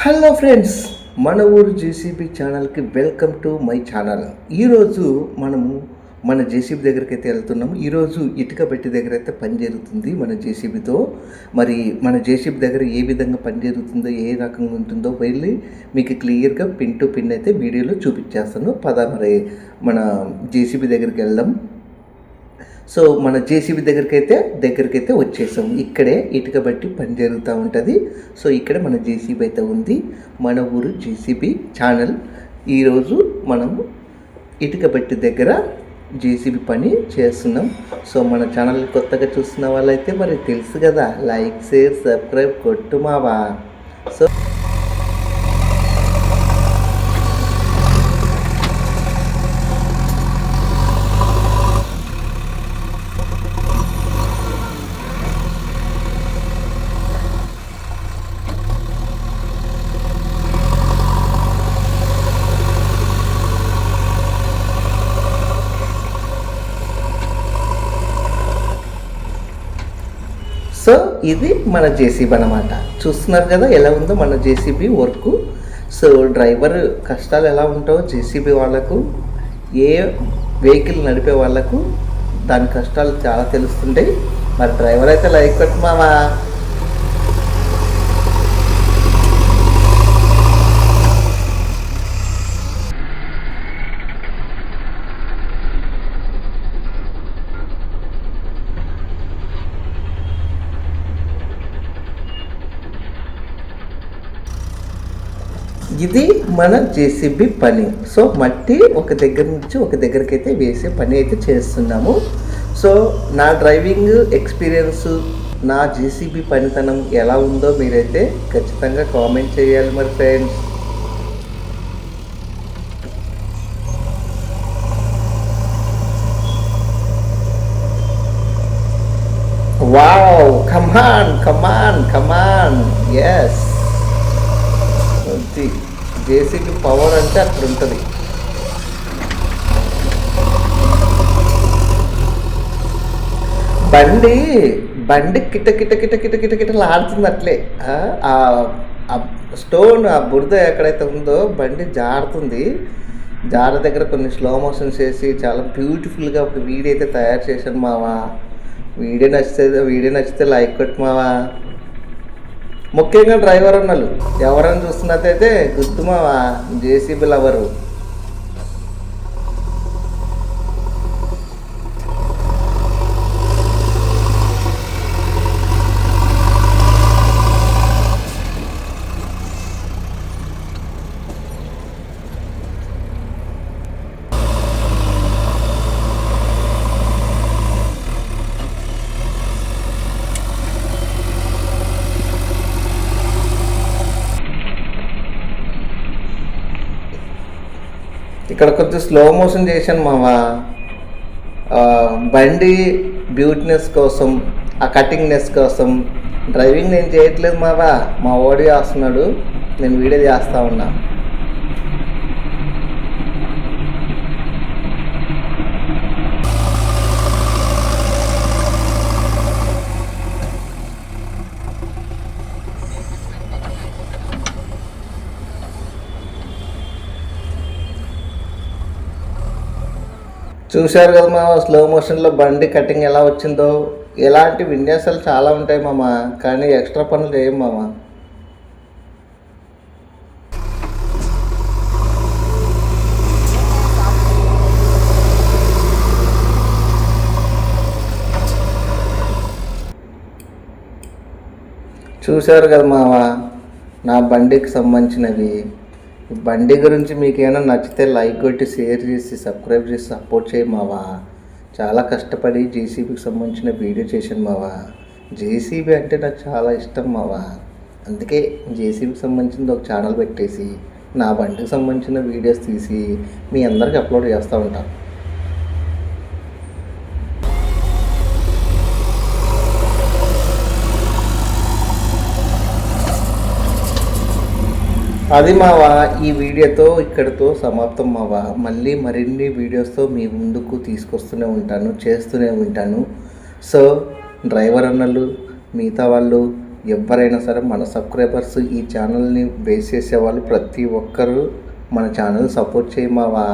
Hello friends, మన ఊరు JCB ఛానల్కి వెల్కమ్ టు మై ఛానల్. ఈరోజు మనము మన జేసీబీ దగ్గరికి అయితే వెళ్తున్నాము. ఈరోజు ఇటుక బెట్టి దగ్గర అయితే పని జరుగుతుంది మన జేసీబీతో. మరి మన జేసీబీ దగ్గర ఏ విధంగా పని జరుగుతుందో, ఏ రకంగా ఉంటుందో వెళ్ళి మీకు క్లియర్గా పిన్ టు పిన్ అయితే వీడియోలో చూపించేస్తాను. మరి మన జేసీబీ దగ్గరికి వెళ్దాం. సో మన జేసీబీ దగ్గరికి అయితే వచ్చేసాం. ఇక్కడే ఇటుక బట్టి పని జరుగుతూ ఉంటుంది. సో ఇక్కడ మన జేసీబీ అయితే ఉంది. మన ఊరు జేసీబీ ఛానల్. ఈరోజు మనము ఇటుక బట్టి దగ్గర జేసీబీ పని చేస్తున్నాం. సో మన ఛానల్ కొత్తగా చూస్తున్న వాళ్ళైతే మరి తెలుసు కదా, లైక్ షేర్ సబ్స్క్రైబ్ కొట్టు మావా. సో సో ఇది మన జేసీబీ అన్నమాట. చూస్తున్నారు కదా ఎలా ఉందో మన జేసీబీ వర్క్. సో డ్రైవర్ కష్టాలు ఎలా ఉంటాయో జేసీబీ వాళ్ళకు, ఏ వెహికల్ నడిపే వాళ్ళకు దాని కష్టాలు చాలా తెలుస్తుంటాయి. మరి డ్రైవర్ అయితే లైక్ కొట్టు మావా. ఇది మన జేసీబీ పని. సో మట్టి ఒక దగ్గర నుంచి ఒక దగ్గరికి అయితే వేసే పని అయితే చేస్తున్నాము. సో నా డ్రైవింగ్ ఎక్స్పీరియన్స్, నా జేసీబీ పనితనం ఎలా ఉందో మీరైతే ఖచ్చితంగా కామెంట్ చేయాలి మరి ఫ్రెండ్స్. వావ్, కమాన్ కమాన్ కమాన్, ఎస్. జేసీబీ పవర్ అంటే అక్కడ ఉంటుంది. బండి కిట కిట కిట కిట కిట కిటలు ఆడుతుంది అట్లే. స్టోన్, ఆ బురద ఎక్కడైతే ఉందో బండి జారుతుంది. జార దగ్గర కొన్ని స్లో మోషన్స్ చేసి చాలా బ్యూటిఫుల్గా ఒక వీడియో అయితే తయారు చేశాను మావా. వీడియో నచ్చితే లైక్ కొట్టు మావా. ముఖ్యంగా డ్రైవర్ అన్నలు ఎవరైనా చూస్తున్నట్టయితే గుర్తు మావా, జేసీబీ లవరు. ఇక్కడ కొంచెం స్లో మోషన్ చేశాను మావా. బండి బ్యూటినెస్ కోసం, ఆ కటింగ్నెస్ కోసం. డ్రైవింగ్ నేను చేయట్లేదు మావా, మా ఓడి చేస్తున్నాడు, నేను వీడియో చేస్తూ ఉన్నా. చూశారు కదా మామ, స్లో మోషన్లో బండి కటింగ్ ఎలా వచ్చిందో. ఎలాంటి విన్యాసాలు చాలా ఉంటాయి మామ, కానీ ఎక్స్ట్రా పనులు చేయం మామ. చూశారు కదా మామ నా బండికి సంబంధించినవి. బండి గురించి మీకు ఏమైనా నచ్చితే లైక్ కొట్టి షేర్ చేసి సబ్స్క్రైబ్ చేసి సపోర్ట్ చేయి మావా. చాలా కష్టపడి జేసీబీకి సంబంధించిన వీడియో చేశాను మావా. జేసీబీ అంటే నాకు చాలా ఇష్టం మావా. అందుకే జేసీబీకి సంబంధించిన ఒక ఛానల్ పెట్టేసి నా బండికి సంబంధించిన వీడియోస్ తీసి మీ అందరికి అప్లోడ్ చేస్తూ ఉంటాను. అది మావా, ఈ వీడియోతో ఇక్కడితో సమాప్తం మావా. మళ్ళీ మరిన్ని వీడియోస్తో మీ ముందుకు తీసుకొస్తూనే ఉంటాను, చేస్తూనే ఉంటాను. సో డ్రైవర్ అన్నలు, మిగతా వాళ్ళు ఎవరైనా సరే మన సబ్స్క్రైబర్స్ ఈ ఛానల్ని బేస్ చేసేవాళ్ళు ప్రతి ఒక్కరూ మన ఛానల్ సపోర్ట్ చేయమావా.